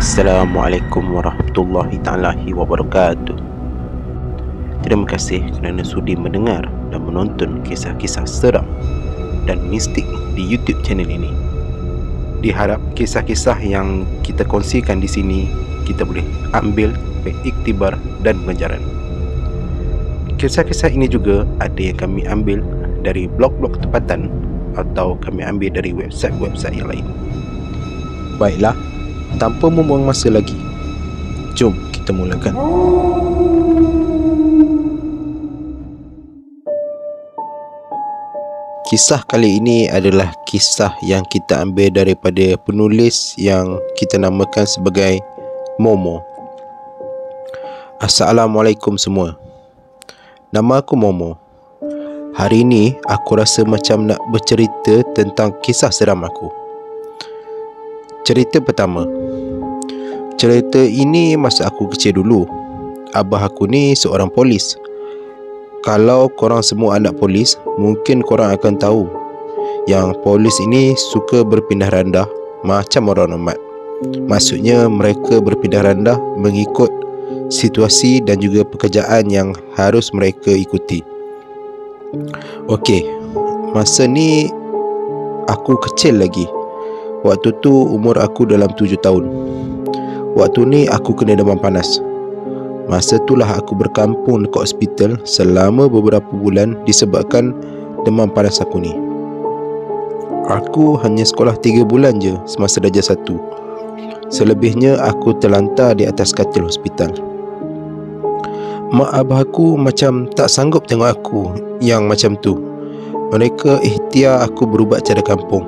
Assalamualaikum warahmatullahi ta'ala wabarakatuh. Terima kasih kerana sudi mendengar dan menonton kisah-kisah seram dan mistik di YouTube channel ini. Diharap kisah-kisah yang kita kongsikan di sini kita boleh ambil iktibar dan pengajaran. Kisah-kisah ini juga ada yang kami ambil dari blog-blog tempatan atau kami ambil dari website-website yang lain. Baiklah, tanpa membuang masa lagi, jom kita mulakan. Kisah kali ini adalah kisah yang kita ambil daripada penulis yang kita namakan sebagai Momo. Assalamualaikum semua. Nama aku Momo. Hari ini aku rasa macam nak bercerita tentang kisah seram aku. Cerita pertama. Cerita ini masa aku kecil dulu. Abah aku ni seorang polis. Kalau korang semua anak polis, mungkin korang akan tahu yang polis ini suka berpindah randah macam orang nomad. Maksudnya mereka berpindah randah mengikut situasi dan juga pekerjaan yang harus mereka ikuti. Okey, masa ni aku kecil lagi. Waktu tu umur aku dalam 7 tahun. Waktu ni aku kena demam panas. Masa itulah aku berkampung dekat hospital selama beberapa bulan disebabkan demam panas aku ni. Aku hanya sekolah 3 bulan je semasa darjah 1. Selebihnya aku terlantar di atas katil hospital. Mak abah aku macam tak sanggup tengok aku yang macam tu. Mereka ikhtiar aku berubat cara kampung.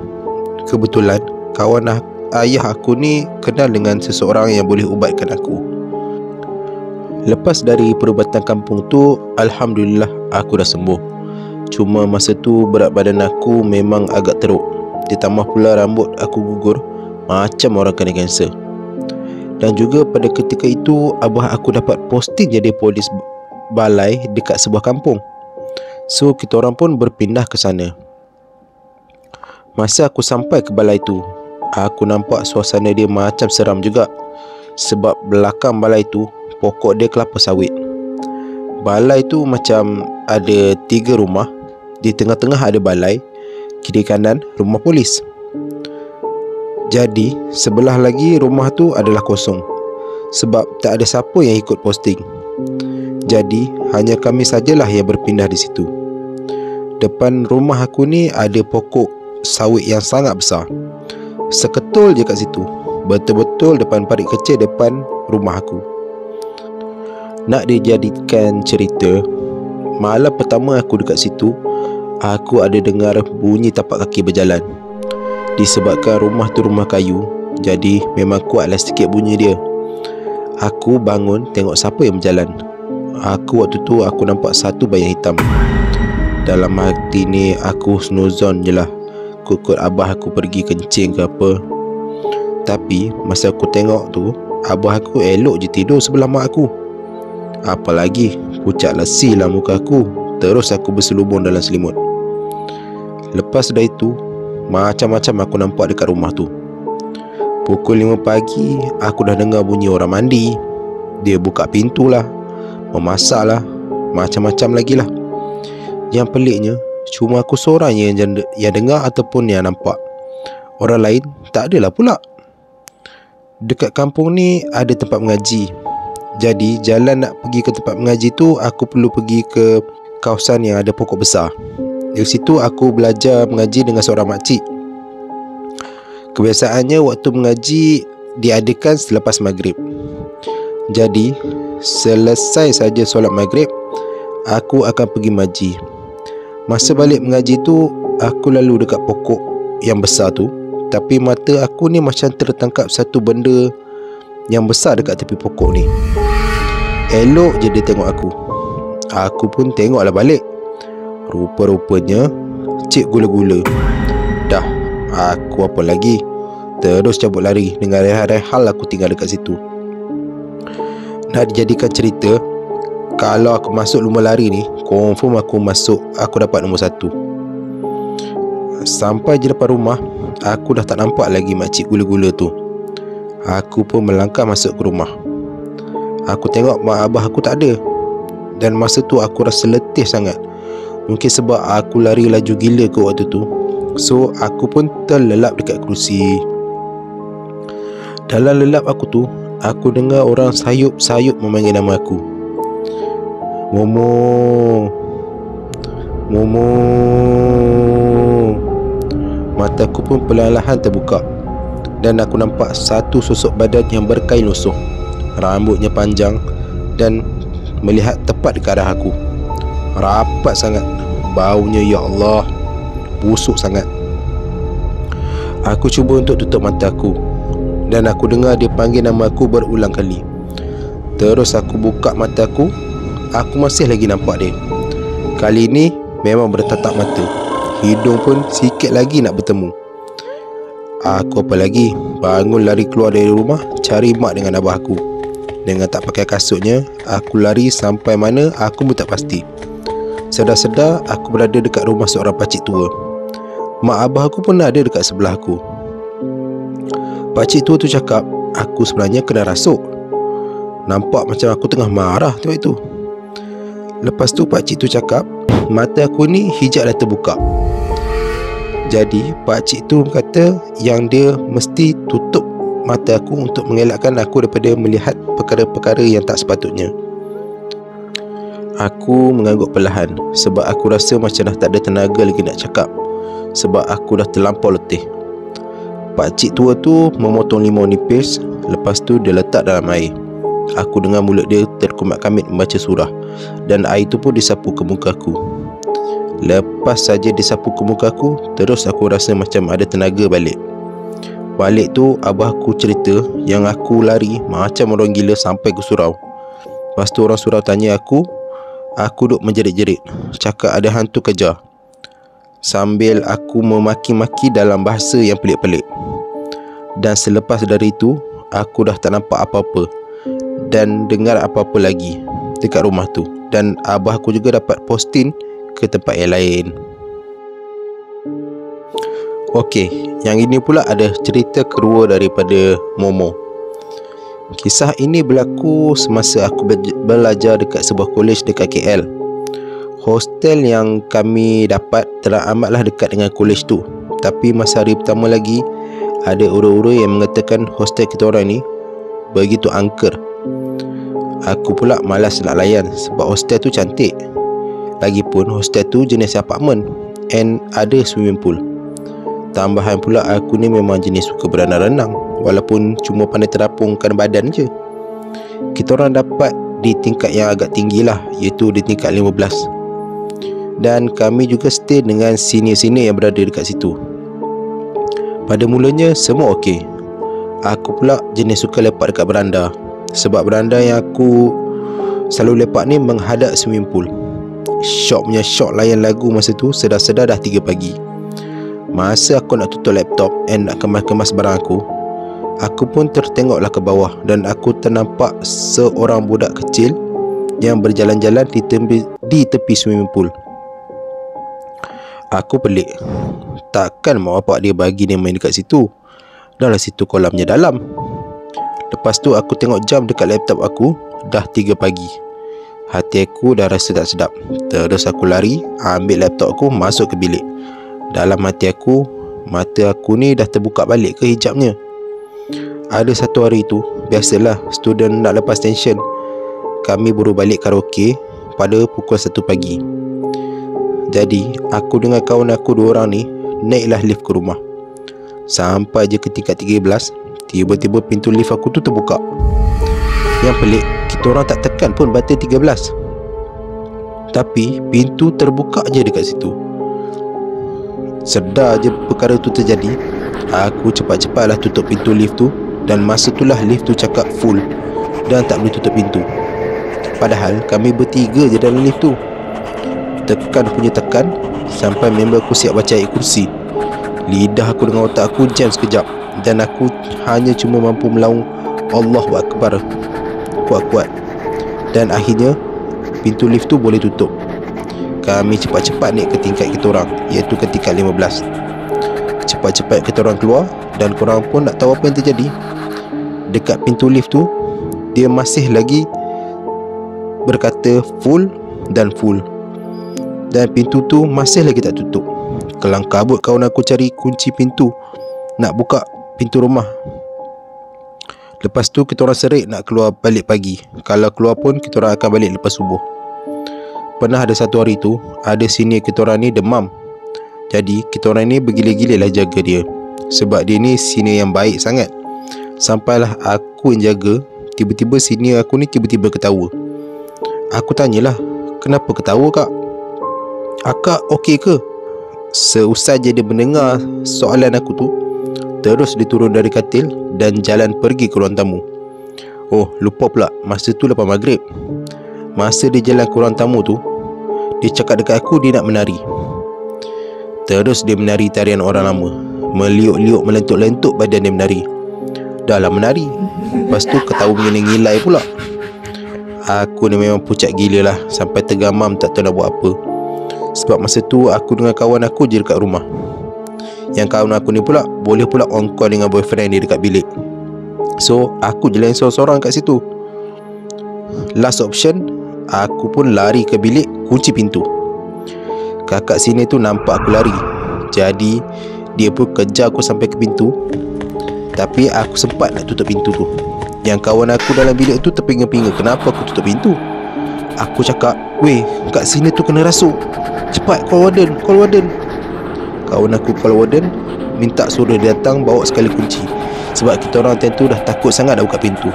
Kebetulan kawan ayah aku ni kenal dengan seseorang yang boleh ubatkan aku. Lepas dari perubatan kampung tu, alhamdulillah aku dah sembuh. Cuma masa tu berat badan aku memang agak teruk. Ditambah pula rambut aku gugur macam orang kena kanser. Dan juga pada ketika itu abah aku dapat posting jadi polis balai dekat sebuah kampung. So kita orang pun berpindah ke sana. Masa aku sampai ke balai tu, aku nampak suasana dia macam seram juga. Sebab belakang balai tu pokok dia kelapa sawit. Balai tu macam ada 3 rumah. Di tengah-tengah ada balai, kiri kanan rumah polis. Jadi sebelah lagi rumah tu adalah kosong, sebab tak ada siapa yang ikut posting. Jadi hanya kami sajalah yang berpindah di situ. Depan rumah aku ni ada pokok sawit yang sangat besar. Seketul je kat situ. Betul-betul depan parit kecil depan rumah aku. Nak dijadikan cerita, malam pertama aku dekat situ, aku ada dengar bunyi tapak kaki berjalan. Disebabkan rumah tu rumah kayu, jadi memang kuatlah sikit bunyi dia. Aku bangun tengok siapa yang berjalan. Waktu tu aku nampak satu bayang hitam. Dalam hati ni aku snuzon je lah, kukut abah aku pergi kencing ke apa. Tapi masa aku tengok tu, abah aku elok je tidur sebelah mak aku. Apalagi pucat lesi lah muka aku. Terus aku berselubung dalam selimut. Lepas dari itu, macam-macam aku nampak dekat rumah tu. Pukul 5 pagi, aku dah dengar bunyi orang mandi. Dia buka pintu lah, memasak lah, macam-macam lagi lah. Yang peliknya, cuma aku seorang yang dengar ataupun yang nampak. Orang lain tak adalah pula. Dekat kampung ni ada tempat mengaji. Jadi jalan nak pergi ke tempat mengaji tu, aku perlu pergi ke kawasan yang ada pokok besar. Di situ aku belajar mengaji dengan seorang makcik. Kebiasaannya waktu mengaji diadakan selepas maghrib. Jadi selesai saja solat maghrib, aku akan pergi mengaji. Masa balik mengaji tu, aku lalu dekat pokok yang besar tu. Tapi mata aku ni macam tertangkap satu benda yang besar dekat tepi pokok ni. Elok je dia tengok aku. Aku pun tengoklah balik. Rupa-rupanya cik gula-gula. Dah, aku apa lagi, terus cabut lari. Dengan rehal aku tinggal dekat situ. Nak dijadikan cerita, kalau aku masuk lomba lari ni, confirm aku dapat nombor 1. Sampai je depan rumah, aku dah tak nampak lagi makcik gula-gula tu. Aku pun melangkah masuk ke rumah. Aku tengok mak abah aku tak ada. Dan masa tu aku rasa letih sangat. Mungkin sebab aku lari laju gila ke waktu tu. So aku pun terlelap dekat kerusi. Dalam lelap aku tu, aku dengar orang sayup-sayup memanggil nama aku. Momo, Momo. Mataku pun perlahan-lahan terbuka dan aku nampak satu sosok badan yang berkain lusuh, rambutnya panjang dan melihat tepat dekat arah aku. Rapat sangat. Baunya, ya Allah, busuk sangat. Aku cuba untuk tutup mata aku dan aku dengar dia panggil nama aku berulang kali. Terus aku buka mata aku masih lagi nampak dia. Kali ini memang bertatap mata. Hidung pun sikit lagi nak bertemu. Aku apa lagi, bangun lari keluar dari rumah, cari mak dengan abah aku. Dengan tak pakai kasutnya, aku lari sampai mana aku pun tak pasti. Sedar-sedar aku berada dekat rumah seorang pakcik tua. Mak abah aku pun ada dekat sebelah aku. Pakcik tua tu cakap aku sebenarnya kena rasuk. Nampak macam aku tengah marah tengok itu. Lepas tu pakcik tu cakap mata aku ni hijab dah terbuka. Jadi pakcik tu kata yang dia mesti tutup mata aku untuk mengelakkan aku daripada melihat perkara-perkara yang tak sepatutnya. Aku mengangguk perlahan sebab aku rasa macam dah tak ada tenaga lagi nak cakap, sebab aku dah terlampau letih. Pakcik tua tu memotong limau nipis, lepas tu dia letak dalam air. Aku dengar mulut dia terkumat-kamit membaca surah, dan air tu pun disapu ke muka aku. Lepas saja disapu ke muka aku, terus aku rasa macam ada tenaga balik. Balik tu abah aku cerita yang aku lari macam orang gila sampai ke surau. Lepas tu orang surau tanya aku duk menjerit-jerit, cakap ada hantu kejar, sambil aku memaki-maki dalam bahasa yang pelik-pelik. Dan selepas dari itu aku dah tak nampak apa-apa dan dengar apa-apa lagi dekat rumah tu. Dan abah aku juga dapat posting ke tempat yang lain. Okey, yang ini pula ada cerita kedua daripada Momo. Kisah ini berlaku semasa aku belajar dekat sebuah kolej dekat KL. Hostel yang kami dapat teramatlah dekat dengan kolej tu. Tapi masa hari pertama lagi, ada ura-ura yang mengatakan hostel kita orang ni begitu angker. Aku pula malas nak layan sebab hostel tu cantik. Lagipun hostel tu jenis apartmen and ada swimming pool. Tambahan pula aku ni memang jenis suka berenang-renang, walaupun cuma pandai terapungkan badan je. Kita orang dapat di tingkat yang agak tinggi lah, iaitu di tingkat 15. Dan kami juga stay dengan senior-senior yang berada dekat situ. Pada mulanya semua okey. Aku pula jenis suka lepak dekat beranda, sebab beranda yang aku selalu lepak ni menghadap swimming pool. Syok layan lagu masa tu, sedar-sedar dah 3 pagi. Masa aku nak tutup laptop and nak kemas-kemas barang aku pun tertengoklah ke bawah dan aku ternampak seorang budak kecil yang berjalan-jalan di tepi swimming pool. Aku pelik, takkan mak bapak dia bagi dia main dekat situ? Dahlah situ kolamnya dalam. Lepas tu aku tengok jam dekat laptop aku, dah 3 pagi. Hati aku dah rasa tak sedap. Terus aku lari, ambil laptop aku, masuk ke bilik. Dalam hati aku, mata aku ni dah terbuka balik ke hijabnya. Ada satu hari tu, biasalah student nak lepas tension, kami baru balik karaoke pada pukul 1 pagi. Jadi aku dengan kawan aku 2 orang ni naiklah lift ke rumah. Sampai je ke tingkat 13, tiba-tiba pintu lift aku tu terbuka. Yang pelik, kita orang tak tekan pun button 13, tapi pintu terbuka je dekat situ. Sedar je perkara tu terjadi, aku cepat-cepatlah tutup pintu lift tu. Dan masa itulah lift tu cakap full dan tak boleh tutup pintu. Padahal kami bertiga je dalam lift tu. Tekan punya tekan sampai member aku siap baca ayat kursi. Lidah aku dengan otak aku jam sekejap, dan aku hanya cuma mampu melaung Allahu Akbar kuat-kuat. Dan akhirnya pintu lift tu boleh tutup. Kami cepat-cepat naik ke tingkat kita orang, iaitu ke tingkat 15. Cepat-cepat kita orang keluar, dan korang pun nak tahu apa yang terjadi. dekat pintu lift tu, dia masih lagi berkata full dan full. Dan pintu tu masih lagi tak tutup. Kelang kabut kawan aku cari kunci pintu nak buka pintu rumah. Lepas tu kita orang serik nak keluar balik pagi. Kalau keluar pun kita orang akan balik lepas subuh. Pernah ada satu hari tu, ada senior kita orang ni demam. Jadi kita orang ni bergila-gila lah jaga dia, sebab dia ni senior yang baik sangat. Sampailah aku yang jaga, tiba-tiba senior aku ni tiba-tiba ketawa. Aku tanyalah, kenapa ketawa kak? Akak okey ke? Seusai je dia mendengar soalan aku tu, terus dia turun dari katil dan jalan pergi ke ruang tamu. Oh, lupa pula, masa tu lepas maghrib. Masa dia jalan ke ruang tamu tu, dia cakap dekat aku dia nak menari. Terus dia menari tarian orang lama, meliuk-liuk, melentuk-lentuk badan dia menari. Dah lah menari, lepas tu ketawa ngilai pula. Aku ni memang pucat gila lah, sampai tergamam tak tahu nak buat apa. Sebab masa tu aku dengan kawan aku je dekat rumah. Yang kawan aku ni pula boleh pula on call dengan boyfriend dia dekat bilik. So aku je lain seorang-seorang kat situ. Last option, aku pun lari ke bilik, kunci pintu. Kakak sini tu nampak aku lari, jadi dia pun kejar aku sampai ke pintu. Tapi aku sempat nak tutup pintu tu. Yang kawan aku dalam bilik tu terpinga-pinga, kenapa aku tutup pintu. Aku cakap, weh, kat sini tu kena rasuk, cepat call warden, call warden. Kawan aku call warden, minta suruh dia datang bawa sekali kunci, sebab kita orang time tu dah takut sangat nak buka pintu.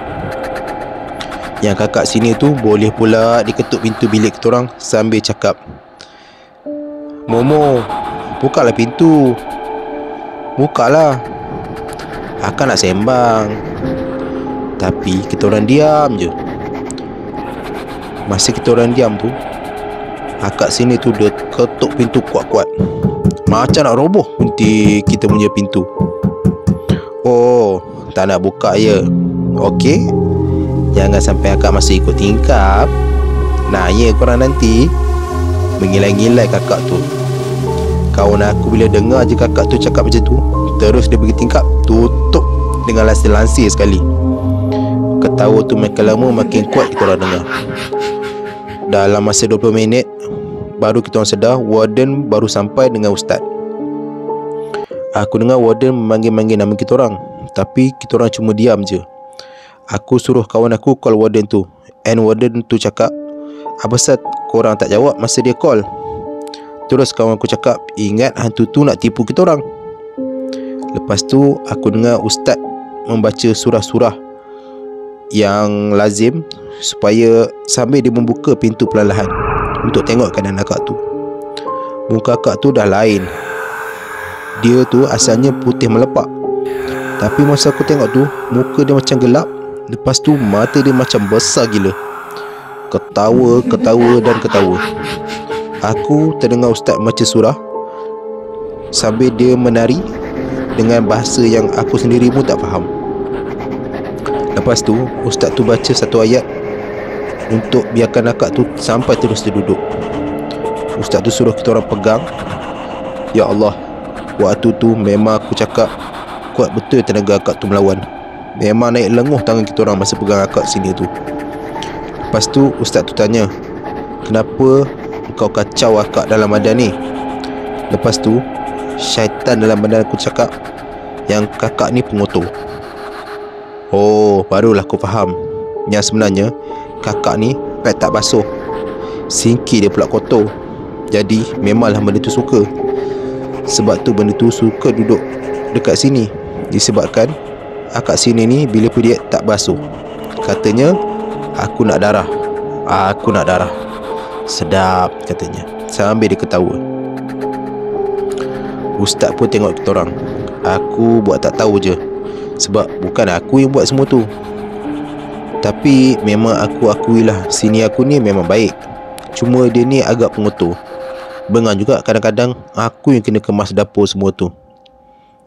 Yang kakak sini tu boleh pula diketuk pintu bilik kita orang sambil cakap, Momo, bukalah pintu, bukalah, akak nak sembang. Tapi kita orang diam je. Masa kita orang diam tu, akak sini tu dia ketuk pintu kuat-kuat, macam nak roboh kunci kita punya pintu. Oh, tak nak buka ya? Okey, jangan sampai akak masih ikut tingkap. Nah, ya korang nanti mengilai-ngilai kakak tu. Kawan aku bila dengar je kakak tu cakap macam tu, terus dia pergi tingkap, tutup dengan lansir-lansir sekali. Ketawa tu makin lama makin kuat kita orang dengar. Dalam masa 20 minit baru kita orang sedar warden baru sampai dengan ustaz. Aku dengar warden memanggil-manggil nama kita orang, tapi kita orang cuma diam je. Aku suruh kawan aku call warden tu, and warden tu cakap, apa sat korang tak jawab masa dia call? Terus kawan aku cakap, ingat hantu tu nak tipu kita orang. Lepas tu aku dengar ustaz membaca surah-surah yang lazim, supaya sambil dia membuka pintu perlahan untuk tengok keadaan akak tu. Muka akak tu dah lain. Dia tu asalnya putih melepak, tapi masa aku tengok tu, muka dia macam gelap. Lepas tu mata dia macam besar gila. Ketawa, ketawa dan ketawa. Aku terdengar ustaz baca surah sambil dia menari dengan bahasa yang aku sendiri pun tak faham. Lepas tu ustaz tu baca satu ayat untuk biarkan akak tu sampai terus duduk. Ustaz tu suruh kita orang pegang. Ya Allah, waktu tu memang aku cakap kuat betul tenaga akak tu melawan. Memang naik lenguh tangan kita orang masa pegang akak sini tu. Lepas tu ustaz tu tanya, kenapa kau kacau akak dalam badan ni? Lepas tu syaitan dalam badan aku cakap, yang kakak ni pengotor. Oh, barulah aku faham. Yang sebenarnya kakak ni pet tak basuh, singki dia pula kotor. Jadi memanglah benda tu suka. Sebab tu benda tu suka duduk dekat sini, disebabkan akak sini ni bila period tak basuh. Katanya, aku nak darah, aku nak darah. Sedap katanya, sambil dia ketawa. Ustaz pun tengok kita orang. Aku buat tak tahu je, sebab bukan aku yang buat semua tu. Tapi memang aku akuilah sini aku ni memang baik. Cuma dia ni agak pengotor. Bengang juga kadang-kadang aku yang kena kemas dapur semua tu.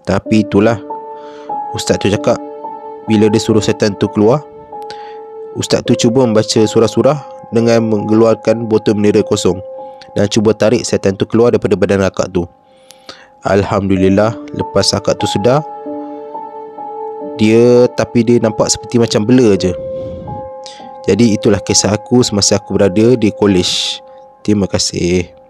Tapi itulah, ustaz tu cakap bila dia suruh setan tu keluar, ustaz tu cuba membaca surah-surah dengan mengeluarkan botol mineral kosong dan cuba tarik setan tu keluar daripada badan akak tu. Alhamdulillah, lepas akak tu sedar, Tapi dia nampak seperti macam blur je. Jadi itulah kisah aku semasa aku berada di college. Terima kasih.